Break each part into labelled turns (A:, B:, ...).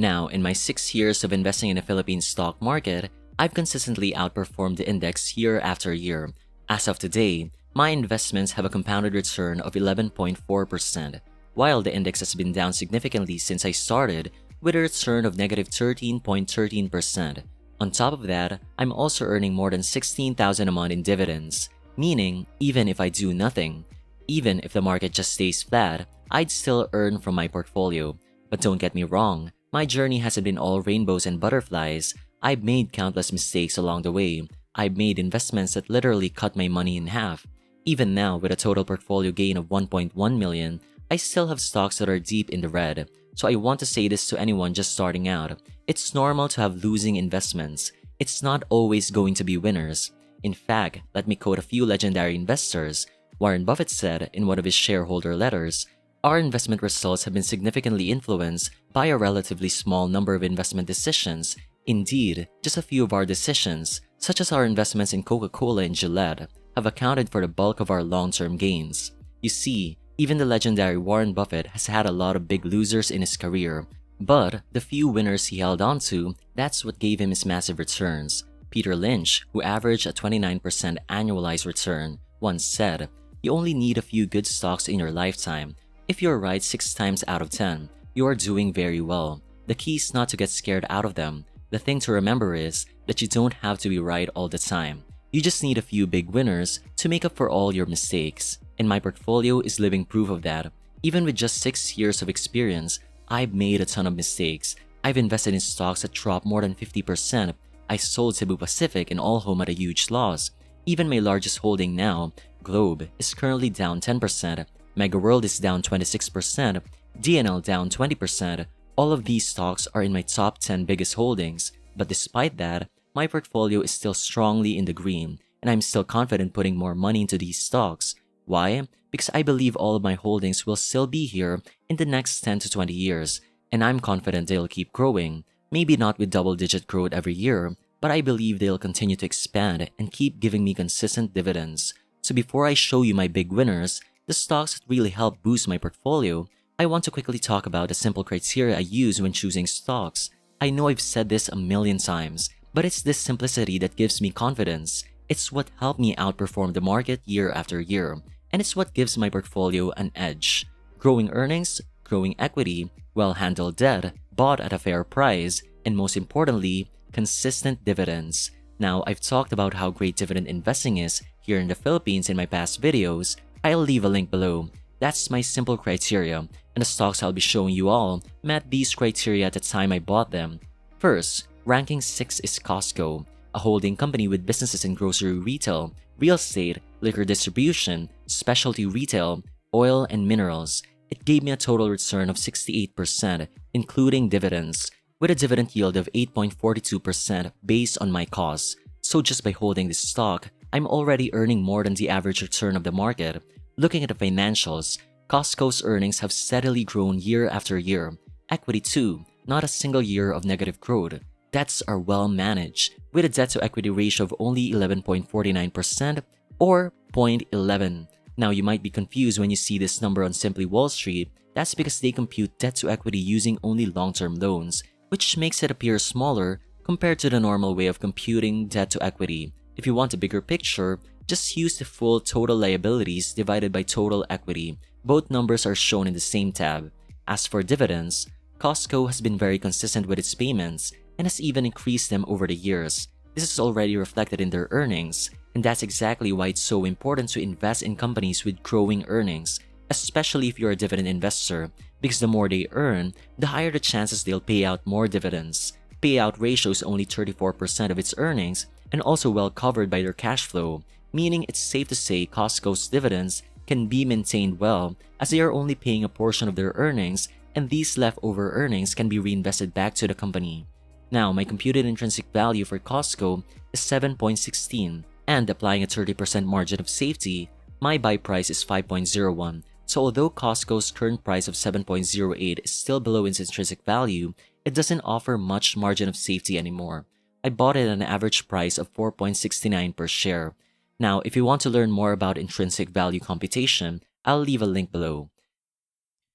A: Now, in my 6 years of investing in the Philippine stock market, I've consistently outperformed the index year after year. As of today, my investments have a compounded return of 11.4%, while the index has been down significantly since I started with a return of negative 13.13%. On top of that, I'm also earning more than 16,000 a month in dividends, meaning even if I do nothing, even if the market just stays flat, I'd still earn from my portfolio. But don't get me wrong, my journey hasn't been all rainbows and butterflies. I've made countless mistakes along the way. I've made investments that literally cut my money in half. Even now, with a total portfolio gain of 1.1 million, I still have stocks that are deep in the red. So I want to say this to anyone just starting out. It's normal to have losing investments. It's not always going to be winners. In fact, let me quote a few legendary investors. Warren Buffett said in one of his shareholder letters, "Our investment results have been significantly influenced by a relatively small number of investment decisions. Indeed, just a few of our decisions, such as our investments in Coca-Cola and Gillette, have accounted for the bulk of our long-term gains." You see, even the legendary Warren Buffett has had a lot of big losers in his career, but the few winners he held on to, that's what gave him his massive returns. Peter Lynch, who averaged a 29% annualized return, once said, "You only need a few good stocks in your lifetime. If you're right 6 times out of 10, you are doing very well. The key is not to get scared out of them. The thing to remember is that you don't have to be right all the time. You just need a few big winners to make up for all your mistakes." And my portfolio is living proof of that. Even with just 6 years of experience, I've made a ton of mistakes. I've invested in stocks that dropped more than 50%. I sold Cebu Pacific and All Home at a huge loss. Even my largest holding now, Globe, is currently down 10%. Megaworld is down 26%. DNL down 20%. All of these stocks are in my top 10 biggest holdings. But despite that, my portfolio is still strongly in the green, and I'm still confident putting more money into these stocks. Why? Because I believe all of my holdings will still be here in the next 10 to 20 years, and I'm confident they'll keep growing. Maybe not with double-digit growth every year, but I believe they'll continue to expand and keep giving me consistent dividends. So before I show you my big winners, the stocks that really help boost my portfolio, I want to quickly talk about the simple criteria I use when choosing stocks. I know I've said this a million times, but it's this simplicity that gives me confidence. It's what helped me outperform the market year after year, and it's what gives my portfolio an edge. Growing earnings, growing equity, well-handled debt, bought at a fair price, and most importantly, consistent dividends. Now, I've talked about how great dividend investing is here in the Philippines in my past videos. I'll leave a link below. That's my simple criteria, and the stocks I'll be showing you all met these criteria at the time I bought them. First, ranking 6 is Cosco, a holding company with businesses in grocery retail, real estate, liquor distribution, specialty retail, oil, and minerals. It gave me a total return of 68%, including dividends, with a dividend yield of 8.42% based on my costs. So just by holding this stock, I'm already earning more than the average return of the market. Looking at the financials, Costco's earnings have steadily grown year after year. Equity too, not a single year of negative growth. Debts are well managed, with a debt-to-equity ratio of only 11.49% or 0.11. Now, you might be confused when you see this number on Simply Wall Street. That's because they compute debt-to-equity using only long-term loans, which makes it appear smaller compared to the normal way of computing debt-to-equity. If you want a bigger picture, just use the full total liabilities divided by total equity. Both numbers are shown in the same tab. As for dividends, Costco has been very consistent with its payments and has even increased them over the years. This is already reflected in their earnings, and that's exactly why it's so important to invest in companies with growing earnings, especially if you're a dividend investor, because the more they earn, the higher the chances they'll pay out more dividends. Payout ratio is only 34% of its earnings and also well covered by their cash flow, meaning it's safe to say Costco's dividends can be maintained well as they are only paying a portion of their earnings, and these leftover earnings can be reinvested back to the company. Now, my computed intrinsic value for Costco is 7.16, and applying a 30% margin of safety, my buy price is 5.01. So although Costco's current price of 7.08 is still below its intrinsic value, it doesn't offer much margin of safety anymore. I bought it at an average price of 4.69 per share. Now, if you want to learn more about intrinsic value computation, I'll leave a link below.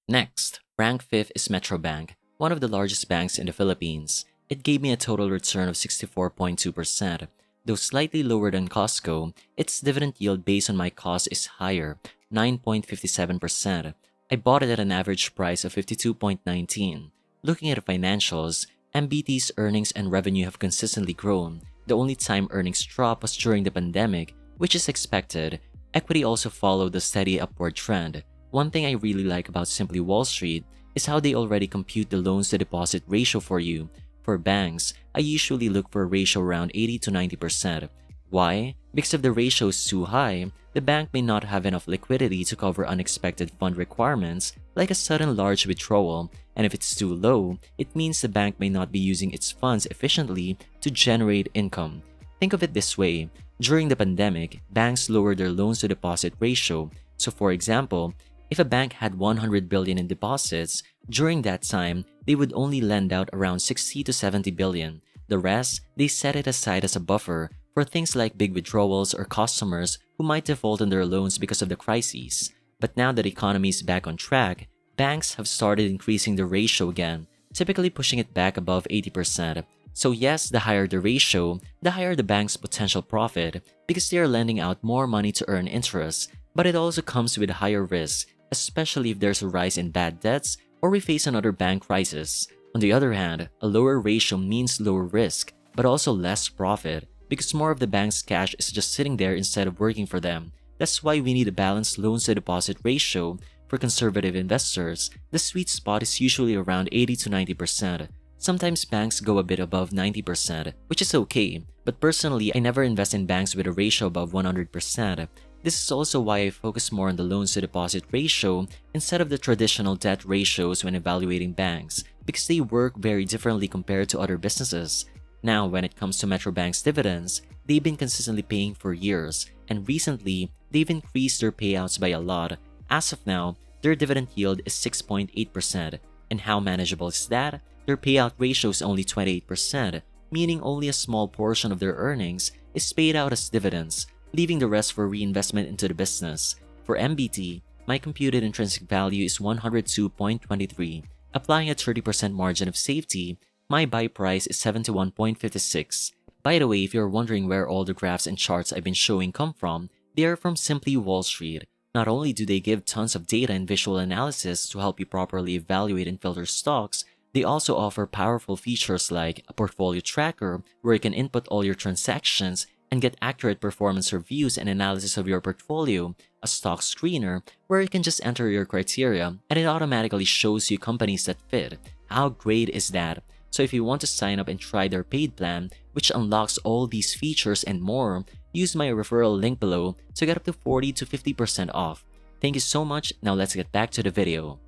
A: Next, rank 5th is Metrobank, one of the largest banks in the Philippines. It gave me a total return of 64.2%. Though slightly lower than Cosco, its dividend yield based on my cost is higher, 9.57%. I bought it at an average price of 52.19. Looking at the financials, MBT's earnings and revenue have consistently grown. The only time earnings dropped was during the pandemic, which is expected. Equity also followed the steady upward trend. One thing I really like about Simply Wall Street is how they already compute the loans to deposit ratio for you. For banks, I usually look for a ratio around 80 to 90%. Why? Because if the ratio is too high, the bank may not have enough liquidity to cover unexpected fund requirements like a sudden large withdrawal, and if it's too low, it means the bank may not be using its funds efficiently to generate income. Think of it this way. During the pandemic, banks lowered their loans to deposit ratio. So for example, if a bank had 100 billion in deposits, during that time, they would only lend out around 60 to 70 billion. The rest, they set it aside as a buffer for things like big withdrawals or customers who might default on their loans because of the crises. But now that the economy is back on track, banks have started increasing the ratio again, typically pushing it back above 80%. So yes, the higher the ratio, the higher the bank's potential profit because they are lending out more money to earn interest, but it also comes with higher risk, especially if there's a rise in bad debts or we face another bank crisis. On the other hand, a lower ratio means lower risk, but also less profit because more of the bank's cash is just sitting there instead of working for them. That's why we need a balanced loans to deposit ratio. For conservative investors, the sweet spot is usually around 80 to 90%. Sometimes banks go a bit above 90%, which is okay, but personally, I never invest in banks with a ratio above 100%. This is also why I focus more on the loans to deposit ratio instead of the traditional debt ratios when evaluating banks, because they work very differently compared to other businesses. Now, when it comes to Metro Bank's dividends, they've been consistently paying for years, and recently, they've increased their payouts by a lot. As of now, their dividend yield is 6.8%. And how manageable is that? Their payout ratio is only 28%, meaning only a small portion of their earnings is paid out as dividends, leaving the rest for reinvestment into the business. For MBT, my computed intrinsic value is 102.23. Applying a 30% margin of safety, my buy price is 71.56. By the way, if you're wondering where all the graphs and charts I've been showing come from, they are from Simply Wall Street. Not only do they give tons of data and visual analysis to help you properly evaluate and filter stocks, they also offer powerful features like a portfolio tracker where you can input all your transactions and get accurate performance reviews and analysis of your portfolio, a stock screener where you can just enter your criteria and it automatically shows you companies that fit. How great is that? So if you want to sign up and try their paid plan, which unlocks all these features and more, use my referral link below to get up to 40 to 50% off. Thank you so much. Now let's get back to the video.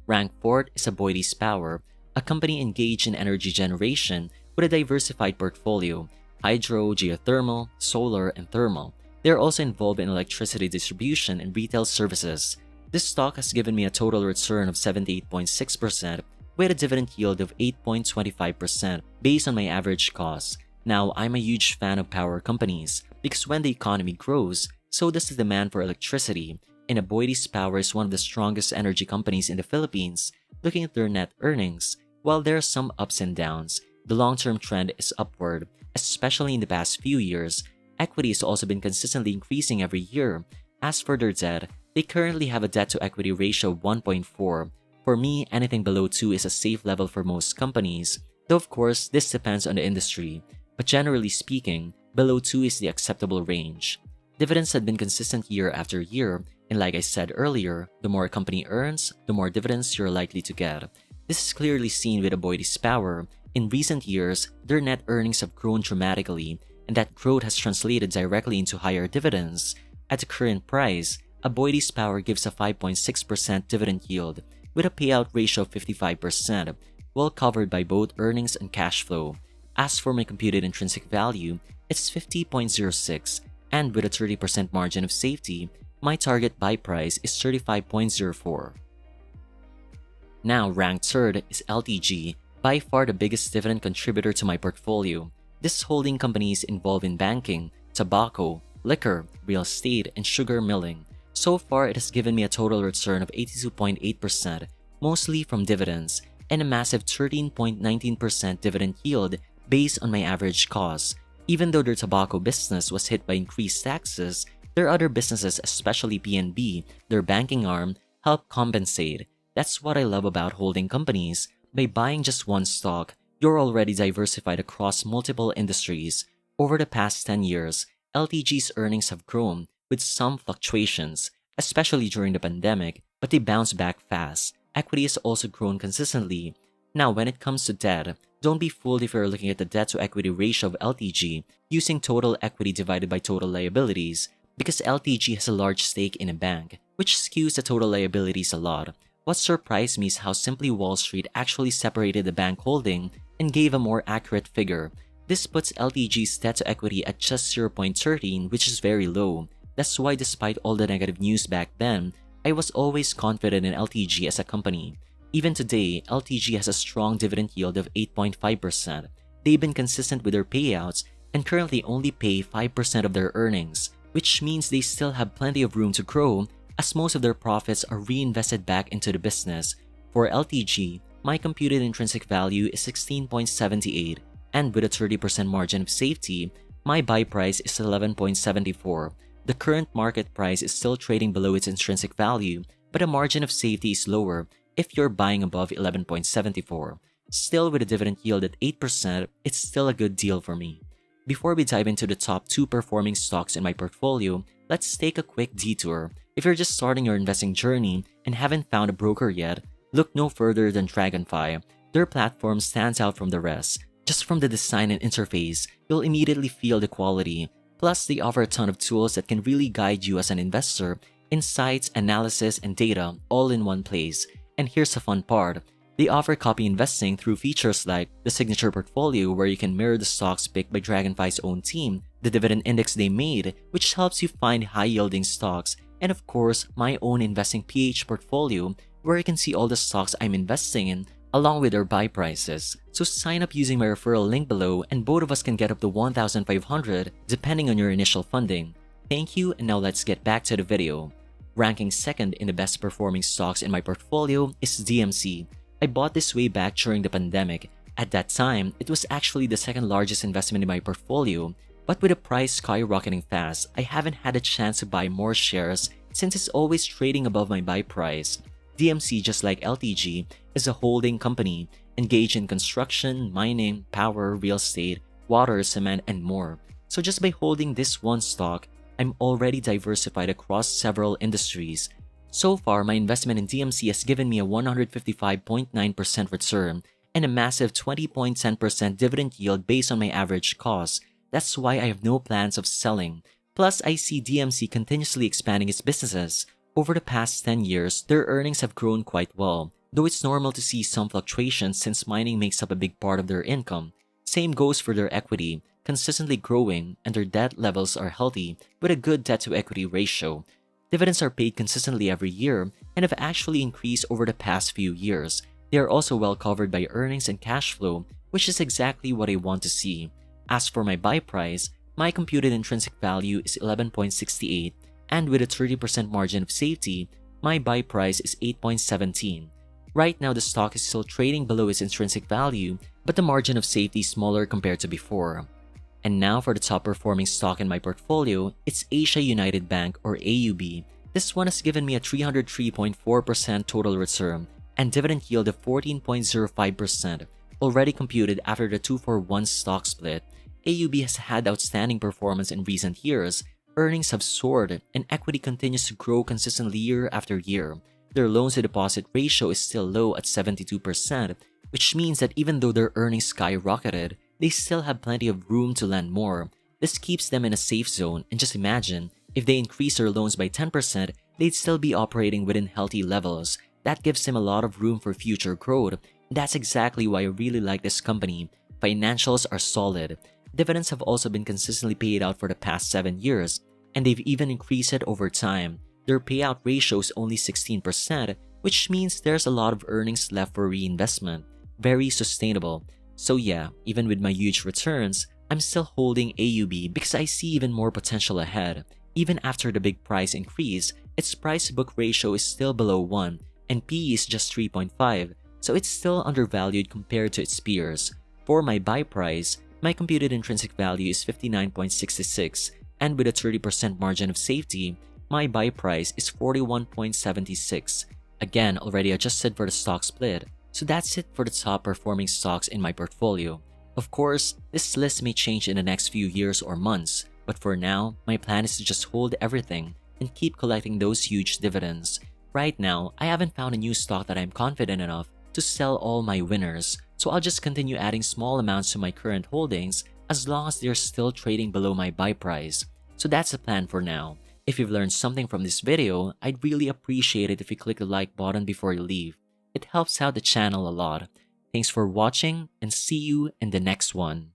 A: Ranked fourth is Aboitiz Power, a company engaged in energy generation with a diversified portfolio: hydro, geothermal, solar, and thermal. They are also involved in electricity distribution and retail services. This stock has given me a total return of 78.6% with a dividend yield of 8.25% based on my average cost. Now, I'm a huge fan of power companies because when the economy grows, so does the demand for electricity, and Aboitiz Power is one of the strongest energy companies in the Philippines. Looking at their net earnings, while there are some ups and downs, the long-term trend is upward, especially in the past few years. Equity has also been consistently increasing every year. As for their debt, they currently have a debt-to-equity ratio of 1.4. For me, anything below 2 is a safe level for most companies, though of course, this depends on the industry. But generally speaking, below 2 is the acceptable range. Dividends have been consistent year after year, and like I said earlier, the more a company earns, the more dividends you're likely to get. This is clearly seen with Aboitiz Power. In recent years, their net earnings have grown dramatically, and that growth has translated directly into higher dividends. At the current price, Aboitiz Power gives a 5.6% dividend yield with a payout ratio of 55%, well covered by both earnings and cash flow. As for my computed intrinsic value, it's 50.06, and with a 30% margin of safety, my target buy price is 35.04. Now, ranked third is LTG, by far the biggest dividend contributor to my portfolio. This holding company is involved in banking, tobacco, liquor, real estate, and sugar milling. So far, it has given me a total return of 82.8%, mostly from dividends, and a massive 13.19% dividend yield based on my average cost. Even though their tobacco business was hit by increased taxes, their other businesses, especially PNB, their banking arm, help compensate. That's what I love about holding companies. By buying just one stock, you're already diversified across multiple industries. Over the past 10 years, LTG's earnings have grown, with some fluctuations, especially during the pandemic, but they bounce back fast. Equity has also grown consistently. Now, when it comes to debt, don't be fooled if you're looking at the debt-to-equity ratio of LTG using total equity divided by total liabilities, because LTG has a large stake in a bank, which skews the total liabilities a lot. What surprised me is how simply Wall Street actually separated the bank holding and gave a more accurate figure. This puts LTG's debt-to-equity at just 0.13, which is very low. That's why despite all the negative news back then, I was always confident in LTG as a company. Even today, LTG has a strong dividend yield of 8.5%. They've been consistent with their payouts and currently only pay 5% of their earnings, which means they still have plenty of room to grow as most of their profits are reinvested back into the business. For LTG, my computed intrinsic value is 16.78, and with a 30% margin of safety, my buy price is 11.74. The current market price is still trading below its intrinsic value, but a margin of safety is lower if you're buying above 11.74. Still, with a dividend yield at 8%, it's still a good deal for me. Before we dive into the top 2 performing stocks in my portfolio, let's take a quick detour. If you're just starting your investing journey and haven't found a broker yet, look no further than DragonFi. Their platform stands out from the rest. Just from the design and interface, you'll immediately feel the quality. Plus, they offer a ton of tools that can really guide you as an investor, insights, analysis, and data all in one place. And here's the fun part. They offer copy investing through features like the signature portfolio, where you can mirror the stocks picked by DragonFi's own team, the dividend index they made, which helps you find high-yielding stocks, and of course, my own InvestingPH portfolio, where you can see all the stocks I'm investing in, along with their buy prices. So sign up using my referral link below, and both of us can get up to 1,500 depending on your initial funding. Thank you, and now let's get back to the video. Ranking second in the best performing stocks in my portfolio is DMC. I bought this way back during the pandemic. At that time, it was actually the second largest investment in my portfolio, but with the price skyrocketing fast, I haven't had a chance to buy more shares since it's always trading above my buy price. DMC, just like LTG, is a holding company engaged in construction, mining, power, real estate, water, cement, and more. So just by holding this one stock, I'm already diversified across several industries. So far, my investment in DMC has given me a 155.9% return and a massive 20.10% dividend yield based on my average cost. That's why I have no plans of selling. Plus, I see DMC continuously expanding its businesses. Over the past 10 years, their earnings have grown quite well, though it's normal to see some fluctuations since mining makes up a big part of their income. Same goes for their equity, consistently growing, and their debt levels are healthy with a good debt-to-equity ratio. Dividends are paid consistently every year and have actually increased over the past few years. They are also well covered by earnings and cash flow, which is exactly what I want to see. As for my buy price, my computed intrinsic value is 11.68, and with a 30% margin of safety, my buy price is 8.17. Right now, the stock is still trading below its intrinsic value, but the margin of safety is smaller compared to before. And now for the top performing stock in my portfolio, it's Asia United Bank, or AUB. This one has given me a 303.4% total return and dividend yield of 14.05%, already computed after the 2-for-1 stock split. AUB has had outstanding performance in recent years. Earnings have soared, and equity continues to grow consistently year after year. Their loan-to-deposit ratio is still low at 72%, which means that even though their earnings skyrocketed, they still have plenty of room to lend more. This keeps them in a safe zone, and just imagine, if they increase their loans by 10%, they'd still be operating within healthy levels. That gives them a lot of room for future growth. That's exactly why I really like this company. Financials are solid. Dividends have also been consistently paid out for the past 7 years, and they've even increased it over time. Their payout ratio is only 16%, which means there's a lot of earnings left for reinvestment. Very sustainable. So yeah, even with my huge returns, I'm still holding AUB because I see even more potential ahead. Even after the big price increase, its price-to-book ratio is still below 1, and PE is just 3.5. so it's still undervalued compared to its peers. For my buy price, my computed intrinsic value is 59.66, and with a 30% margin of safety, my buy price is 41.76. Again, already adjusted for the stock split. So that's it for the top performing stocks in my portfolio. Of course, this list may change in the next few years or months, but for now, my plan is to just hold everything and keep collecting those huge dividends. Right now, I haven't found a new stock that I'm confident enough to sell all my winners, so I'll just continue adding small amounts to my current holdings as long as they're still trading below my buy price. So that's the plan for now. If you've learned something from this video, I'd really appreciate it if you click the like button before you leave. It helps out the channel a lot. Thanks for watching and see you in the next one.